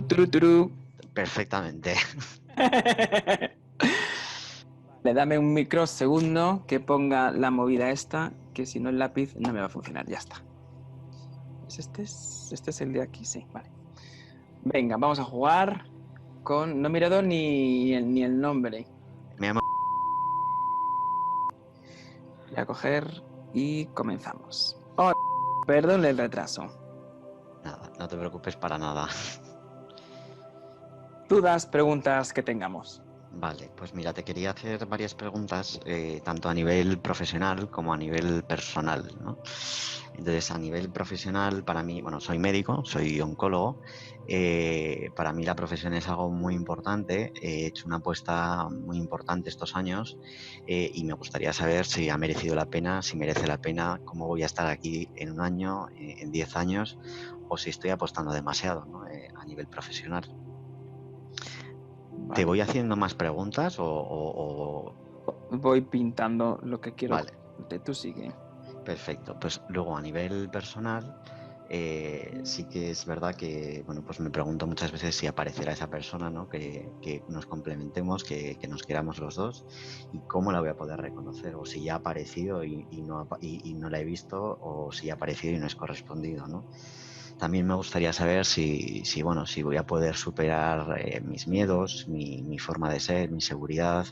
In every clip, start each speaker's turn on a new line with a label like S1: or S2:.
S1: Turú.
S2: Perfectamente.
S1: Le dame un microsegundo que ponga la movida esta, que si no el lápiz no me va a funcionar. Ya está. ¿Este es el de aquí? Sí, vale. Venga, vamos a jugar con... No he mirado ni el nombre.
S2: Me llamo...
S1: Voy a coger y comenzamos. Oh, perdón el retraso.
S2: Nada, no te preocupes para nada.
S1: Dudas, preguntas que tengamos.
S2: Vale, pues mira, te quería hacer varias preguntas, tanto a nivel profesional como a nivel personal, ¿no? Entonces, a nivel profesional, para mí, bueno, soy médico, soy oncólogo, para mí la profesión es algo muy importante, he hecho una apuesta muy importante estos años y me gustaría saber si ha merecido la pena, si merece la pena, cómo voy a estar aquí en un año, en 10 años, o si estoy apostando demasiado, ¿no? A nivel profesional.
S1: Vale.
S2: ¿Te voy haciendo más preguntas o...?
S1: Voy pintando lo que quiero.
S2: Vale,
S1: Tú sigue.
S2: perfecto. Pues luego a nivel personal, sí que es verdad que, bueno, pues me pregunto muchas veces si aparecerá esa persona, ¿no? Que nos complementemos, que nos queramos los dos y cómo la voy a poder reconocer, o si ya ha aparecido y no la he visto, o si ha aparecido y no es correspondido, ¿no? También me gustaría saber bueno, si voy a poder superar mis miedos, mi forma de ser, mi seguridad.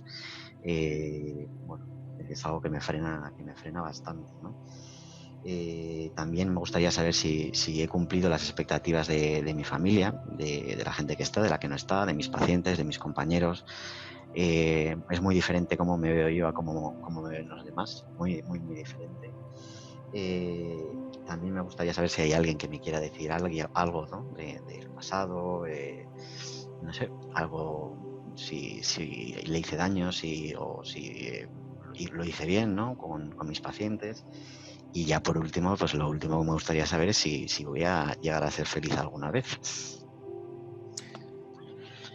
S2: Bueno, es algo que me frena bastante, ¿no? También me gustaría saber si he cumplido las expectativas de mi familia, de la gente que está, de la que no está, de mis pacientes, de mis compañeros. Es muy diferente cómo me veo yo a cómo me ven los demás, muy, muy, muy diferente. También me gustaría saber si hay alguien que me quiera decir algo, ¿no? Del pasado, no sé, algo, si le hice daño, o si lo hice bien, ¿no? Con mis pacientes. Y ya por último, pues lo último que me gustaría saber es si voy a llegar a ser feliz alguna vez.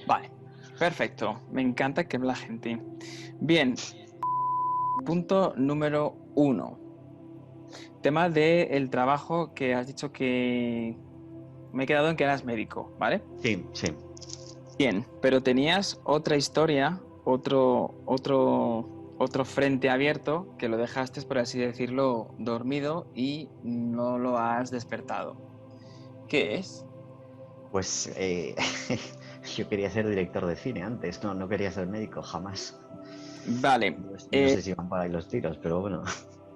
S1: Vale, perfecto. Me encanta que la gente. Bien, punto número 1. Tema del trabajo que has dicho que me he quedado en que eras médico, ¿vale?
S2: Sí, sí.
S1: Bien, pero tenías otra historia, otro frente abierto que lo dejaste, por así decirlo, dormido y no lo has despertado. ¿Qué es?
S2: Pues yo quería ser director de cine antes, no quería ser médico, jamás.
S1: Vale,
S2: No sé si van por ahí los tiros, pero bueno.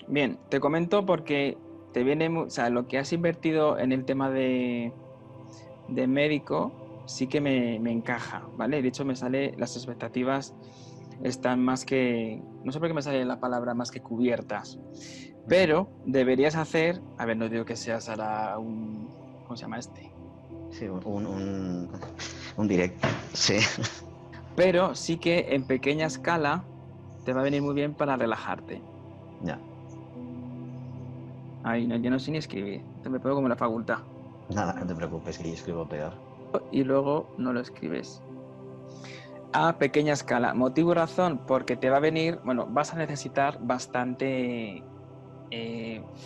S1: bien, te comento porque te viene, o sea, lo que has invertido en el tema de médico sí que me encaja, ¿vale? De hecho, me sale, las expectativas están más que, no sé por qué me sale la palabra más que cubiertas, pero deberías hacer, a ver, no digo que seas ahora un, ¿cómo se llama este?
S2: Sí, un directo, sí.
S1: Pero sí que en pequeña escala te va a venir muy bien para relajarte.
S2: Ya,
S1: Ay, no, yo no sé ni escribir, te me pongo como la facultad.
S2: nada, no te preocupes, que yo escribo peor.
S1: Y luego no lo escribes. A pequeña escala. Motivo y razón, porque te va a venir, bueno, vas a necesitar bastante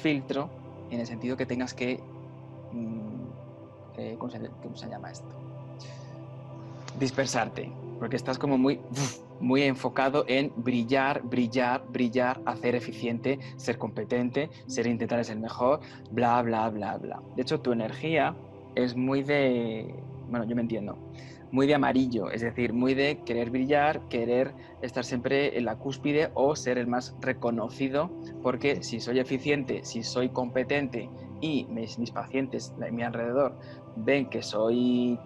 S1: filtro en el sentido que tengas que, ¿cómo se llama esto? Dispersarte, porque estás como muy enfocado en brillar, brillar, brillar, hacer eficiente, ser competente, intentar ser el mejor, bla, bla, bla, bla. De hecho, tu energía es muy de, bueno, yo me entiendo, muy de amarillo, es decir, muy de querer brillar, querer estar siempre en la cúspide o ser el más reconocido, porque si soy eficiente, si soy competente y mis pacientes, mi alrededor, ven que soy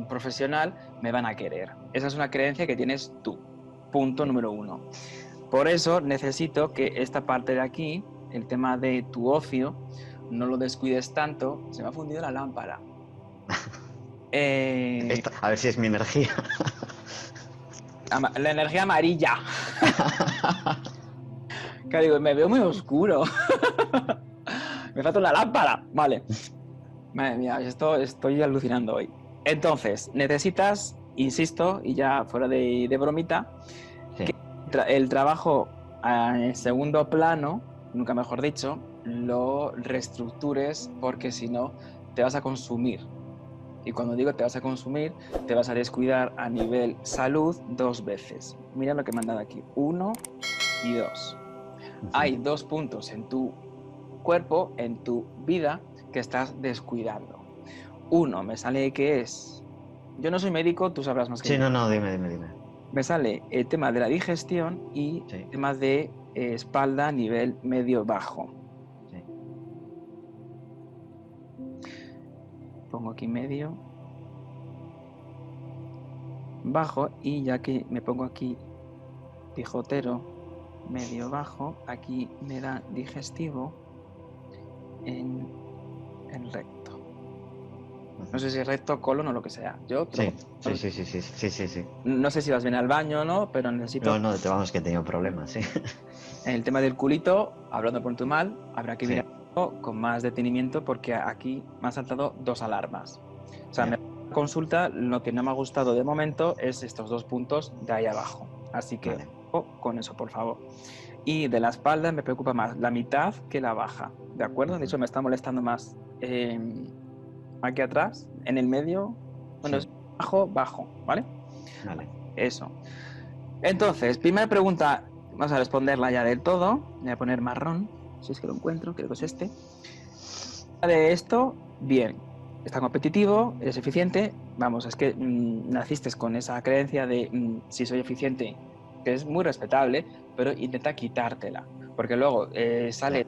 S1: profesional, me van a querer. Esa es una creencia que tienes tú. Punto número 1. Por eso necesito que esta parte de aquí, el tema de tu ocio, no lo descuides tanto. Se me ha fundido la lámpara.
S2: A ver si es mi energía.
S1: La energía amarilla. Que digo, me veo muy oscuro. Me falta una lámpara. Vale. Madre mía, estoy alucinando hoy. Entonces, necesitas, insisto, y ya fuera de bromita,
S2: Sí.
S1: el trabajo en segundo plano, nunca mejor dicho, lo reestructures porque si no te vas a consumir. Y cuando digo te vas a consumir, te vas a descuidar a nivel salud 2 veces. Mira lo que me han dado aquí, 1 y 2. Hay 2 puntos en tu cuerpo, en tu vida, que estás descuidando. Uno, me sale que es... Yo no soy médico, tú sabrás más que
S2: Sí,
S1: yo.
S2: no, dime.
S1: Me sale el tema de la digestión y
S2: Sí.
S1: el tema de espalda a nivel medio-bajo.
S2: Sí.
S1: Pongo aquí medio, bajo, y ya que me pongo aquí pijotero, medio bajo, aquí me da digestivo en recto. No sé si es recto, colon o lo que sea. Yo te lo
S2: Sí.
S1: No sé si vas bien al baño o no, pero necesito...
S2: No, vamos, que he tenido problemas, sí.
S1: En el tema del culito, hablando por tu mal, habrá que
S2: Sí,
S1: mirarlo con más detenimiento porque aquí me han saltado 2 alarmas. O sea,
S2: ya.
S1: consulta, lo que no me ha gustado de momento es estos 2 puntos de ahí abajo. Así que
S2: Vale.
S1: con eso, por favor. Y de la espalda me preocupa más la mitad que la baja, ¿de acuerdo? De hecho, me está molestando más aquí atrás, en el medio, bueno,
S2: Sí.
S1: es bajo, bajo, ¿vale?
S2: Vale.
S1: Eso. Entonces, primera pregunta, vamos a responderla ya del todo. Voy a poner marrón, si es que lo encuentro, creo que es este. De esto, bien, está competitivo, eres eficiente. Vamos, es que naciste con esa creencia de si soy eficiente, que es muy respetable, pero intenta quitártela, porque luego sale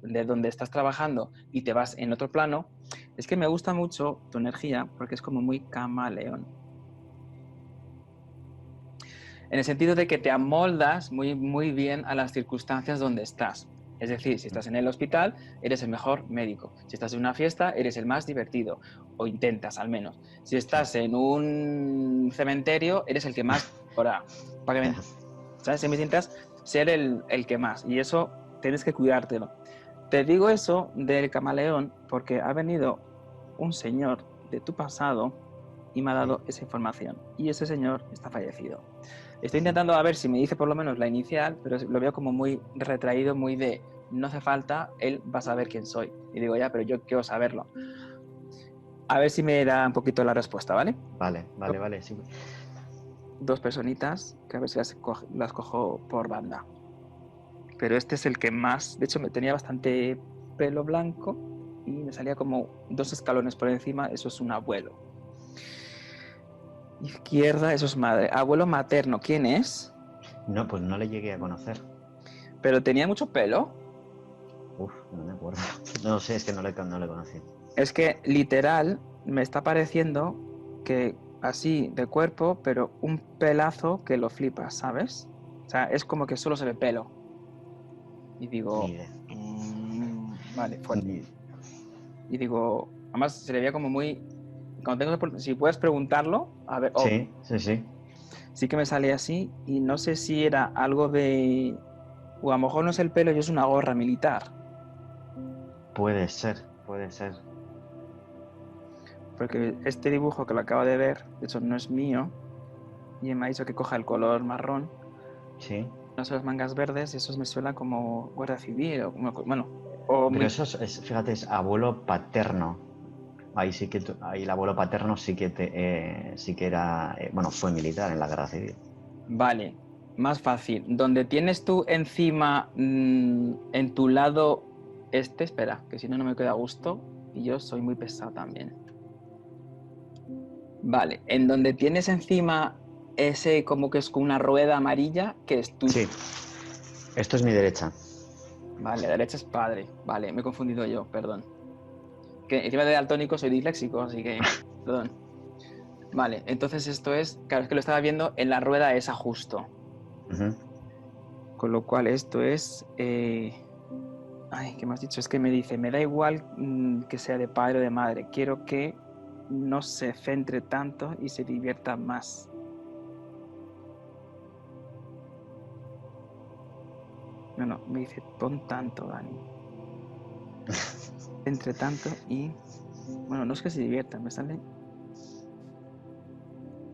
S1: de donde estás trabajando y te vas en otro plano. Es que me gusta mucho tu energía porque es como muy camaleón. En el sentido de que te amoldas muy, muy bien a las circunstancias donde estás. Es decir, si estás en el hospital, eres el mejor médico. Si estás en una fiesta, eres el más divertido, o intentas al menos. Si estás en un cementerio, eres el que más ora. Para que ¿sabes? Si me intentas ser el que más. Y eso tienes que cuidártelo. Te digo eso del camaleón porque ha venido un señor de tu pasado y me ha dado esa información. Y ese señor está fallecido. Estoy intentando a ver si me dice por lo menos la inicial, pero lo veo como muy retraído, muy de no hace falta, él va a saber quién soy. Y digo, ya, pero yo quiero saberlo. A ver si me da un poquito la respuesta, ¿vale?
S2: Vale, sí.
S1: 2 personitas, que a ver si las cojo por banda. Pero este es el que más, de hecho me tenía bastante pelo blanco y me salía como 2 escalones por encima, eso es un abuelo. Izquierda, eso es madre. Abuelo materno, ¿quién es?
S2: No, pues no le llegué a conocer.
S1: Pero tenía mucho pelo.
S2: Uf, no me acuerdo. No sé, es que no le conocí.
S1: Es que literal me está pareciendo que así de cuerpo, pero un pelazo que lo flipas, ¿sabes? O sea, es como que solo se ve pelo. Y digo,
S2: Ni idea.
S1: vale, fuerte. Y digo, además se le veía como muy... Cuando tengo, si puedes preguntarlo, a ver,
S2: Sí.
S1: sí que me sale así y no sé si era algo de... O a lo mejor no es el pelo y es una gorra militar.
S2: Puede ser.
S1: Porque este dibujo que lo acabo de ver, de hecho no es mío, y me ha dicho que coja el color marrón.
S2: Sí.
S1: No sé, las mangas verdes, esos me suenan como guardia civil, o bueno, o
S2: Pero eso fíjate, es abuelo paterno. Ahí sí que ahí el abuelo paterno sí que sí que era, bueno, fue militar en la guerra civil.
S1: Vale, más fácil. Donde tienes tú encima, en tu lado este, espera, que si no, no me queda a gusto, y yo soy muy pesado también. Vale, en donde tienes encima ese como que es con una rueda amarilla, que es tu...
S2: Sí, esto es mi derecha.
S1: Vale, la derecha es padre. Vale, me he confundido yo, perdón. Que encima de daltónico soy disléxico, así que... Perdón. Vale, entonces esto es... Claro, es que lo estaba viendo en la rueda esa justo.
S2: Ujú.
S1: Con lo cual esto es... Ay, ¿qué me has dicho? Es que me dice, me da igual que sea de padre o de madre. Quiero que no se centre tanto y se divierta más. No, me dice, pon tanto, Dani. Entre tanto y... Bueno, no es que se divierta, me sale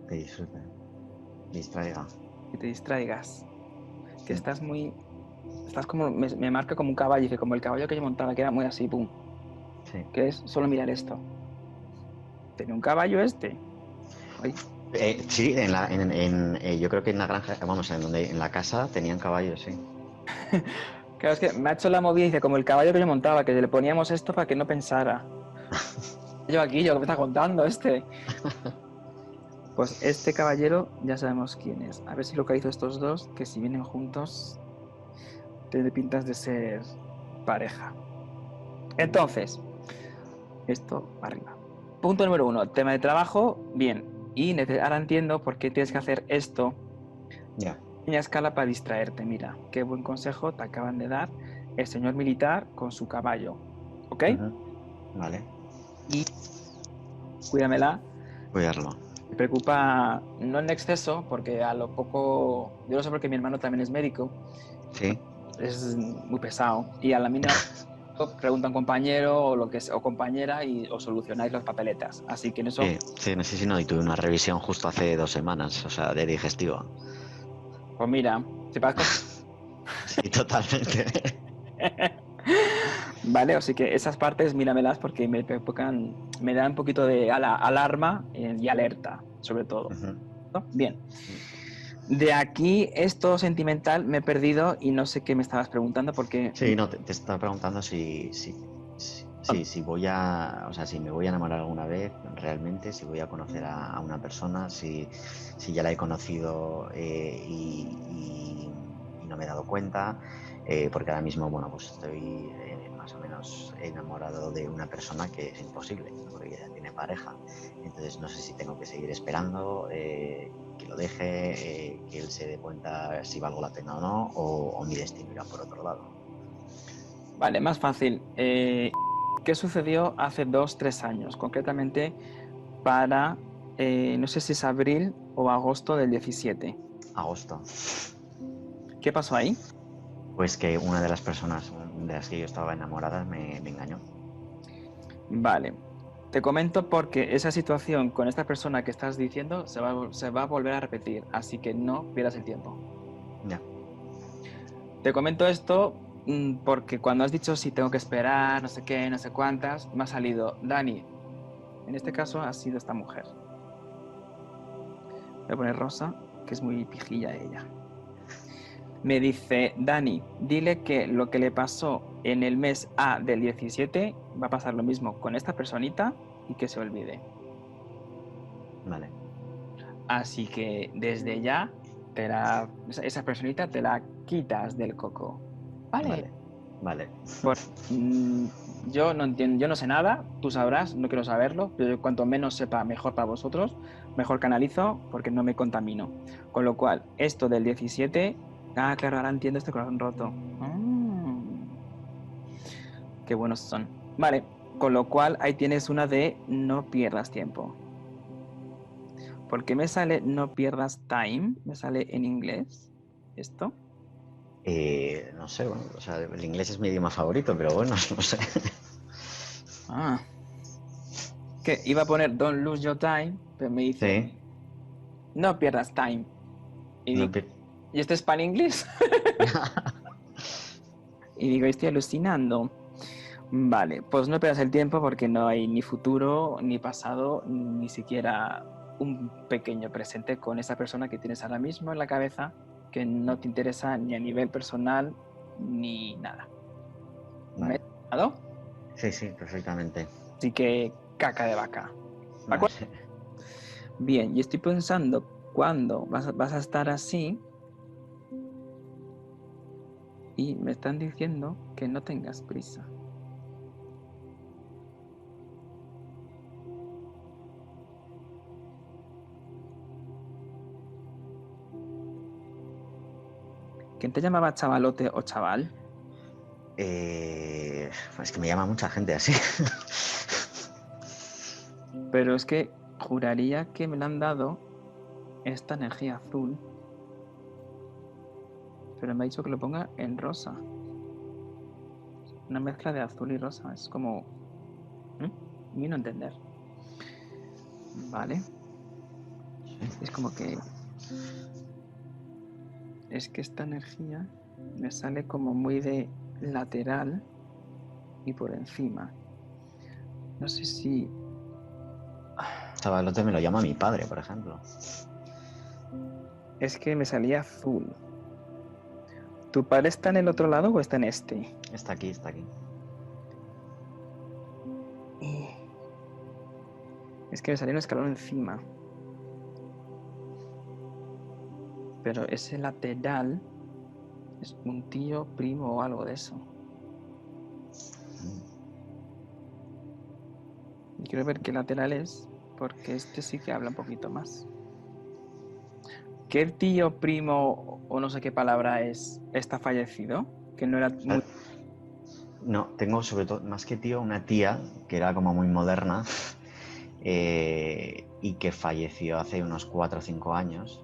S2: Que disfrute, distraiga.
S1: que te distraigas. Que
S2: Sí.
S1: estás muy... Estás como... Me marca como un caballo, que como el caballo que yo montaba, que era muy así, pum.
S2: Sí.
S1: Que es solo mirar esto. ¿Tenía un caballo este? Ay,
S2: Sí, yo creo que en la granja, vamos, en la casa tenían caballos, sí.
S1: claro, es que me ha hecho la movida y dice, como el caballo que yo montaba, que le poníamos esto para que no pensara. Yo aquí, yo que me está contando este. Pues este caballero ya sabemos quién es. A ver si localizo estos dos, que si vienen juntos, tiene pintas de ser pareja. Entonces, esto arriba. Punto número 1, tema de trabajo, bien. Y ahora entiendo por qué tienes que hacer esto
S2: Ya.
S1: en escala para distraerte. Mira, qué buen consejo te acaban de dar el señor militar con su caballo. ¿Ok?
S2: Ujú. Vale.
S1: Y cuídamela.
S2: Cuidarlo.
S1: Me preocupa no en exceso, porque a lo poco, yo lo sé porque mi hermano también es médico,
S2: Sí.
S1: es muy pesado. Y a la mínima pregunta a un compañero o lo que o compañera y os solucionáis las papeletas. Así que en eso,
S2: Sí, sí, no sé si no, y tuve una revisión justo hace 2 semanas, o sea, de digestivo.
S1: pues mira, si para cosas.
S2: Sí, totalmente.
S1: Vale, así que esas partes míramelas porque me preocupan, me da un poquito de alarma y alerta, sobre todo.
S2: Ujú.
S1: ¿No? Bien. De aquí, esto sentimental, me he perdido y no sé qué me estabas preguntando porque...
S2: Sí, no, te estaba preguntando si voy a, o sea, si me voy a enamorar alguna vez realmente, si voy a conocer a una persona, si ya la he conocido y no me he dado cuenta, porque ahora mismo, bueno, pues estoy más o menos enamorado de una persona que es imposible, porque ya tiene pareja. Entonces no sé si tengo que seguir esperando, que lo deje, que él se dé cuenta si valgo la pena o no, o mi destino irá por otro lado.
S1: Vale, más fácil. ¿Qué sucedió hace 2, 3 años? Concretamente para, no sé si es abril o agosto del 17.
S2: Agosto.
S1: ¿Qué pasó ahí?
S2: Pues que una de las personas de las que yo estaba enamorada me engañó.
S1: Vale. Te comento porque esa situación con esta persona que estás diciendo se va a volver a repetir, así que no pierdas el tiempo.
S2: Ya.
S1: Te comento esto porque cuando has dicho si tengo que esperar, no sé qué, no sé cuántas, me ha salido Dani. En este caso ha sido esta mujer. Voy a poner Rosa, que es muy pijilla ella. Me dice, Dani, dile que lo que le pasó en el mes A del 17 va a pasar lo mismo con esta personita y que se olvide.
S2: Vale.
S1: Así que desde ya esa personita te la quitas del coco. Vale.
S2: Vale. Vale.
S1: Por- mm, yo no entiendo, yo no sé nada, tú sabrás, no quiero saberlo, pero cuanto menos sepa, mejor para vosotros, mejor canalizo porque no me contamino. Con lo cual, esto del 17, claro, ahora entiendo este corazón roto. Qué buenos son. Vale, con lo cual ahí tienes una de no pierdas tiempo. ¿Por qué me sale no pierdas time? Me sale en inglés esto.
S2: No sé, bueno, o sea, el inglés es mi idioma favorito, pero bueno, no sé.
S1: Ah, que iba a poner don't lose your time, pero me dice
S2: Sí.
S1: no pierdas time. Y
S2: No
S1: digo, ¿y este es pan inglés? Y digo, estoy alucinando. Vale, pues no pierdas el tiempo porque no hay ni futuro, ni pasado, ni siquiera un pequeño presente con esa persona que tienes ahora mismo en la cabeza que no te interesa ni a nivel personal ni nada. ¿Me he
S2: Vale.
S1: explicado?
S2: Sí, sí, perfectamente.
S1: Así que caca de vaca. ¿De acuerdo?
S2: Vale.
S1: Bien, y estoy pensando cuándo vas a estar así y me están diciendo que no tengas prisa. ¿Quién te llamaba chavalote o chaval?
S2: Es que me llama mucha gente así.
S1: Pero es que juraría que me la han dado esta energía azul, pero me ha dicho que lo ponga en rosa. Una mezcla de azul y rosa. Es como... Ni no entender. Vale. Es como que... Es que esta energía me sale como muy de lateral y por encima. No sé si...
S2: chavalote me lo llama mi padre, por ejemplo.
S1: Es que me salía azul. ¿Tu padre está en el otro lado o está en este?
S2: Está aquí, está aquí.
S1: Es que me salía un escalón encima. Pero ese lateral es un tío, primo o algo de eso. Y quiero ver qué lateral es, porque este sí que habla un poquito más. ¿Qué tío, primo o no sé qué palabra es está fallecido? Que no era muy...
S2: No, tengo sobre todo, más que tío, una tía que era como muy moderna y que falleció hace unos 4 o 5 años.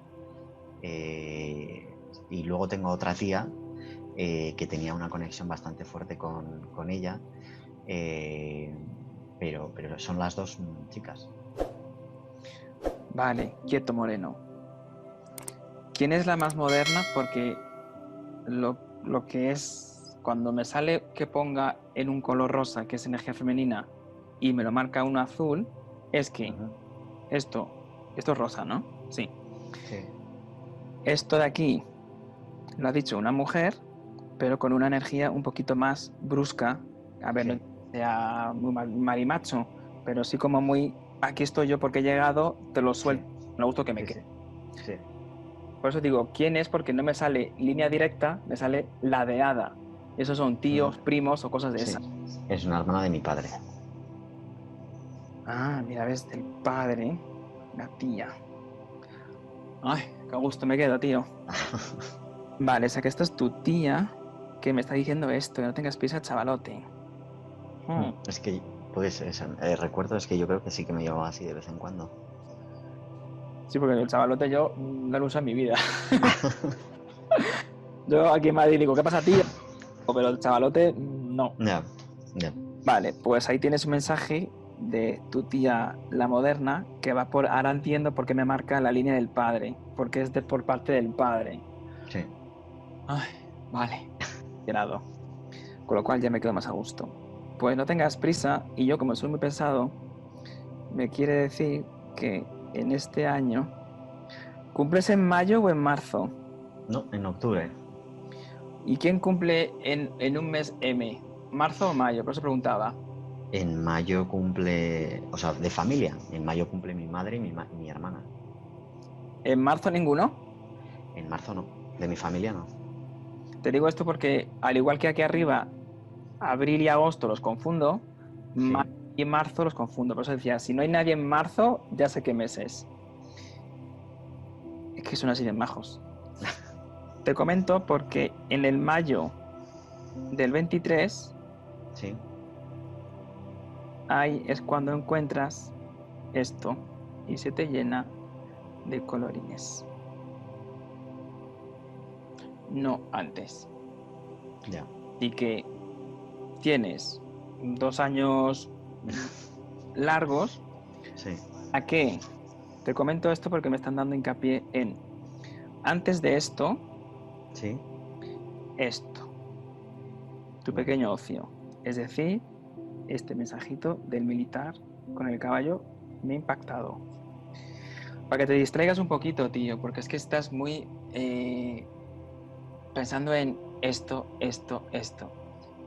S2: Y luego tengo otra tía que tenía una conexión bastante fuerte con ella, pero son las dos chicas.
S1: Vale, quieto moreno. ¿Quién es la más moderna? Porque lo que es, cuando me sale que ponga en un color rosa, que es energía femenina, y me lo marca un azul, es que esto es rosa, ¿no? Sí.
S2: Sí.
S1: Esto de aquí lo ha dicho una mujer, pero con una energía un poquito más brusca. A ver, no sea muy marimacho, pero sí como muy, aquí estoy yo porque he llegado, te lo suelto, me gusta que me quede.
S2: Sí.
S1: Por eso digo, ¿quién es? Porque no me sale línea directa, me sale ladeada. Esos son tíos, primos o cosas de esas.
S2: Es una hermana de mi padre.
S1: Ah, mira, ves, del padre, la tía. Ay, qué gusto me queda, tío. Vale, o sea que esta es tu tía que me está diciendo esto, que no tengas prisa, chavalote.
S2: Es que, pues, recuerdo, es que yo creo que sí que me llevaba así de vez en cuando.
S1: Sí, porque el chavalote yo no lo uso en mi vida. Yo aquí en Madrid digo, ¿qué pasa, tío? Pero el chavalote, no.
S2: Ya.
S1: Vale, pues ahí tienes un mensaje de tu tía, la moderna, que va por... Ahora entiendo por qué me marca la línea del padre, porque es por parte del padre.
S2: Sí.
S1: Ay, vale. Llenado. Con lo cual ya me quedo más a gusto. Pues no tengas prisa, y yo como soy muy pesado, me quiere decir que en este año... ¿Cumples en mayo o en marzo?
S2: No, en octubre.
S1: ¿Y quién cumple en un mes M? ¿Marzo o mayo? Por eso preguntaba.
S2: En mayo cumple, o sea, de familia. En mayo cumple mi madre y mi hermana.
S1: ¿En marzo ninguno?
S2: En marzo no. De mi familia no.
S1: Te digo esto porque, al igual que aquí arriba, abril y agosto los confundo, mayo y marzo los confundo. Por eso decía, si no hay nadie en marzo, ya sé qué mes es. Es que son así de majos. Te comento porque en el mayo del 23,
S2: Sí.
S1: ahí es cuando encuentras esto y se te llena de colorines. No antes.
S2: Ya.
S1: Y que tienes 2 años largos.
S2: Sí.
S1: ¿A qué? Te comento esto porque me están dando hincapié en antes de esto,
S2: Sí.
S1: esto, tu pequeño ocio. Es decir, este mensajito del militar con el caballo me ha impactado. Para que te distraigas un poquito, tío, porque es que estás muy pensando en esto.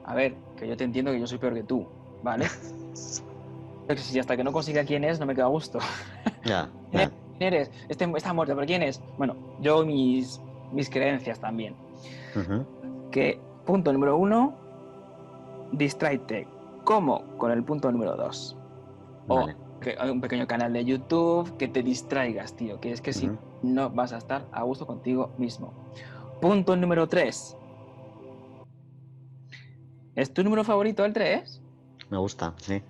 S1: A ver, que yo te entiendo que yo soy peor que tú, ¿vale? Si hasta que no consiga quién es, no me queda a gusto.
S2: Ya.
S1: ¿Quién eres? Está muerto, pero ¿quién es? Bueno, yo mis creencias también. Que punto número 1, distráete. ¿Cómo? Con el punto número 2.
S2: Vale.
S1: O que hay un pequeño canal de YouTube que te distraigas, tío. Que es que si no vas a estar a gusto contigo mismo. Punto número 3. ¿Es tu número favorito el 3?
S2: Me gusta, sí.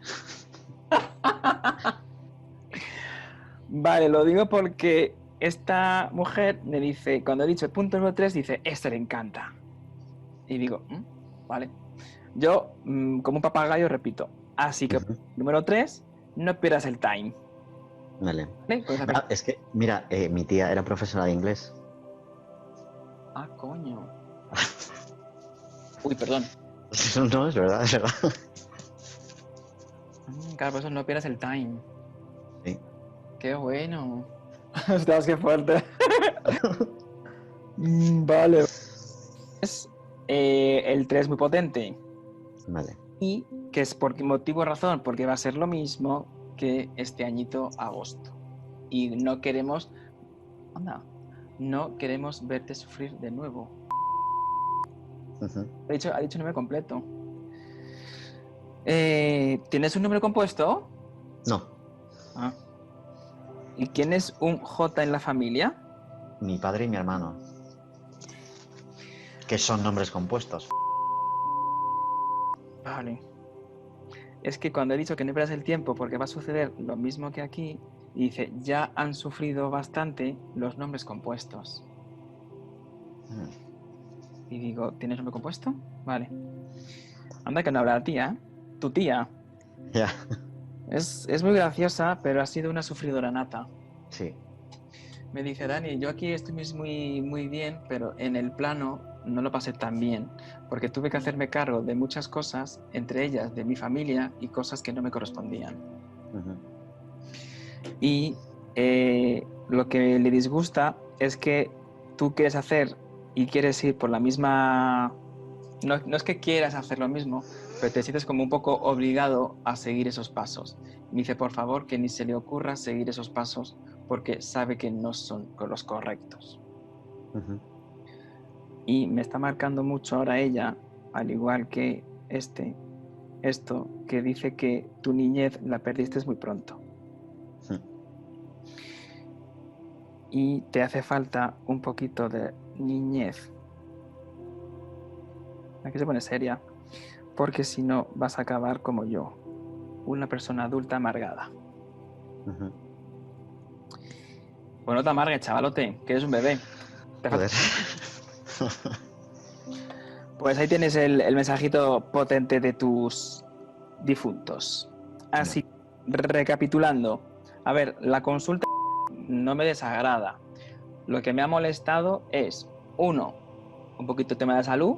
S1: Vale, lo digo porque esta mujer me dice, cuando he dicho el punto número 3, dice, este le encanta. Y digo, vale. Yo, como un papagayo, repito. Así que, número 3, no pierdas el time.
S2: Vale.
S1: ¿Vale?
S2: Es que, mira, mi tía era profesora de inglés.
S1: Ah, coño. Uy, perdón.
S2: No, es verdad, es verdad.
S1: Claro, por eso no pierdas el time.
S2: Sí.
S1: qué bueno. Ostras, qué fuerte. Vale. Es el 3 muy potente.
S2: Vale.
S1: Y que es por qué motivo o razón, porque va a ser lo mismo que este añito agosto. Y no queremos, anda, no queremos verte sufrir de nuevo.
S2: Ujú.
S1: Ha dicho nombre completo. ¿Tienes un número compuesto?
S2: No,
S1: Ah. ¿Y quién es un J en la familia?
S2: mi padre y mi hermano, que son nombres compuestos.
S1: Vale. Es que cuando he dicho que no pierdas el tiempo porque va a suceder lo mismo que aquí, y dice, ya han sufrido bastante los nombres compuestos.
S2: Mm.
S1: Y digo, ¿tienes nombre compuesto? Vale. Anda que no habla la tía. Tu tía.
S2: Ya,
S1: Es muy graciosa, pero ha sido una sufridora nata.
S2: sí.
S1: Me dice, Dani, yo aquí estoy muy bien, pero en el plano no lo pasé tan bien, porque tuve que hacerme cargo de muchas cosas, entre ellas de mi familia y cosas que no me correspondían.
S2: Ujú.
S1: Y lo que le disgusta es que tú quieres hacer y quieres ir por la misma... No es que quieras hacer lo mismo, pero te sientes como un poco obligado a seguir esos pasos. Me dice, por favor, que ni se le ocurra seguir esos pasos porque sabe que no son los correctos.
S2: Ujú.
S1: Y me está marcando mucho ahora ella, al igual que esto, que dice que tu niñez la perdiste muy pronto.
S2: Mm.
S1: Y te hace falta un poquito de niñez. Aquí se pone seria, porque si no vas a acabar como yo, una persona adulta amargada.
S2: Ujú.
S1: Bueno, no te amargues, chavalote, que eres un bebé. Te falta...
S2: Joder.
S1: Pues ahí tienes el mensajito potente de tus difuntos. Así, recapitulando, a ver, la consulta no me desagrada. Lo que me ha molestado es, uno, un poquito el tema de salud,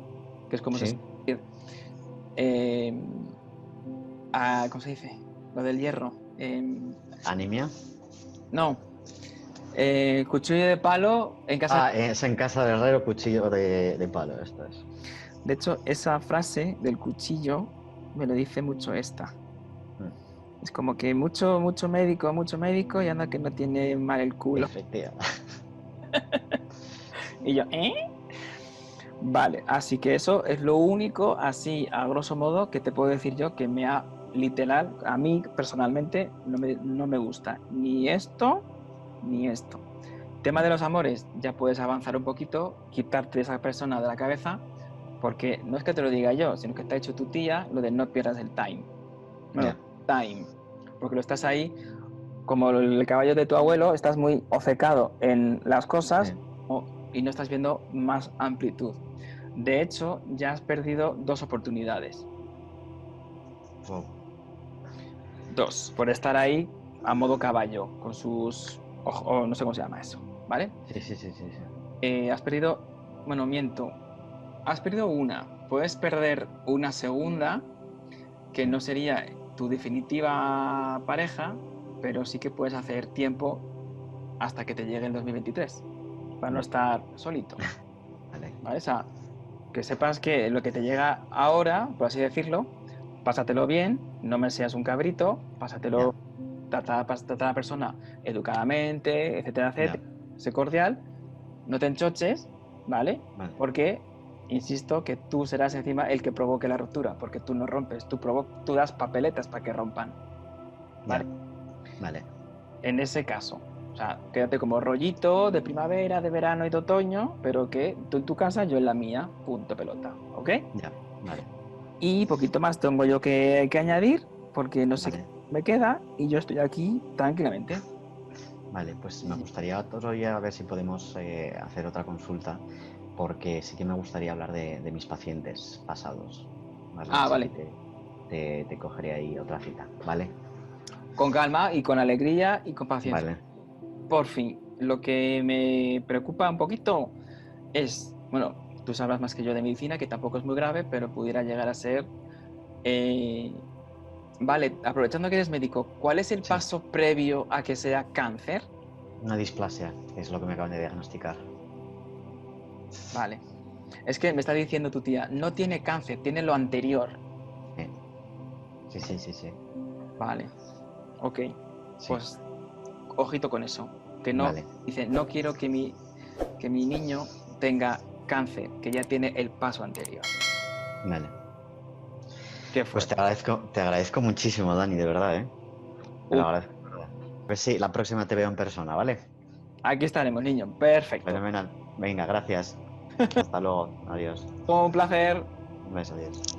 S1: que es como se
S2: Sí.
S1: suele decir, ¿cómo se dice? Lo del hierro.
S2: ¿Anemia?
S1: No, cuchillo de palo en casa.
S2: Ah, es en casa del herrero, cuchillo de palo, esto es.
S1: De hecho, esa frase del cuchillo me lo dice mucho esta.
S2: Mm.
S1: Es como que mucho médico y anda que no tiene mal el culo.
S2: Efectivamente.
S1: Y yo, ¿eh? Vale, así que eso es lo único, así a grosso modo, que te puedo decir yo que me ha literal, a mí personalmente no me gusta ni esto ni esto. Tema de los amores, ya puedes avanzar un poquito, quitarte esa persona de la cabeza, porque no es que te lo diga yo, sino que te ha hecho tu tía lo de no pierdas el time. Bueno,
S2: Ya.
S1: time, porque lo estás ahí como el caballo de tu abuelo, estás muy obcecado en las cosas y no estás viendo más amplitud. De hecho, ya has perdido dos oportunidades.
S2: Wow.
S1: Dos, por estar ahí a modo caballo, con sus ojos, no sé cómo se llama eso, ¿vale?
S2: Sí, sí, sí, sí, sí.
S1: Has perdido, bueno, miento, has perdido una. Puedes perder una segunda, que no sería tu definitiva pareja, pero sí que puedes hacer tiempo hasta que te llegue el 2023, para no estar solito,
S2: Vale.
S1: ¿vale? O sea, que sepas que lo que te llega ahora, por así decirlo, pásatelo bien, no me seas un cabrito,
S2: Ya,
S1: pásatelo, trata a la persona educadamente, etcétera,
S2: ya.
S1: etcétera, sé cordial, no te enchoches, ¿vale?
S2: Vale.
S1: Porque, insisto, que tú serás encima el que provoque la ruptura, porque tú no rompes, tú das papeletas para que rompan,
S2: Ya.
S1: ¿vale?
S2: Vale.
S1: En ese caso. O sea, quédate como rollito de primavera, de verano y de otoño, pero que tú en tu casa, yo en la mía, punto pelota, ¿ok?
S2: Ya. Vale.
S1: Y poquito más tengo yo que añadir, porque no sé qué
S2: Vale.
S1: me queda y yo estoy aquí tranquilamente.
S2: Vale, pues me gustaría otro día a ver si podemos hacer otra consulta, porque sí que me gustaría hablar de mis pacientes pasados. ¿Vale?
S1: Ah,
S2: Así que
S1: vale.
S2: te cogeré ahí otra cita, ¿vale?
S1: Con calma y con alegría y con paciencia.
S2: Vale.
S1: Por fin, lo que me preocupa un poquito es, bueno, tú sabrás más que yo de medicina, que tampoco es muy grave, pero pudiera llegar a ser Vale, aprovechando que eres médico, ¿cuál es el
S2: Sí.
S1: paso previo a que sea cáncer?
S2: Una displasia, que es lo que me acaban de diagnosticar.
S1: Vale. Es que me está diciendo tu tía, no tiene cáncer, tiene lo anterior.
S2: Eh, Sí, sí, sí, sí.
S1: Vale. Ok.
S2: Sí,
S1: Pues ojito con eso. Que no,
S2: vale,
S1: dice, no quiero que mi niño tenga cáncer, que ya tiene el paso anterior.
S2: vale.
S1: Qué
S2: Pues
S1: fuerte.
S2: te agradezco muchísimo, Dani, de verdad, ¿eh? Te lo
S1: Uh,
S2: agradezco, de verdad. Pues sí, la próxima te veo en persona, ¿vale?
S1: aquí estaremos, niño. Perfecto.
S2: Fenomenal. Venga, gracias. Hasta luego. Adiós.
S1: Un placer.
S2: Un beso, adiós.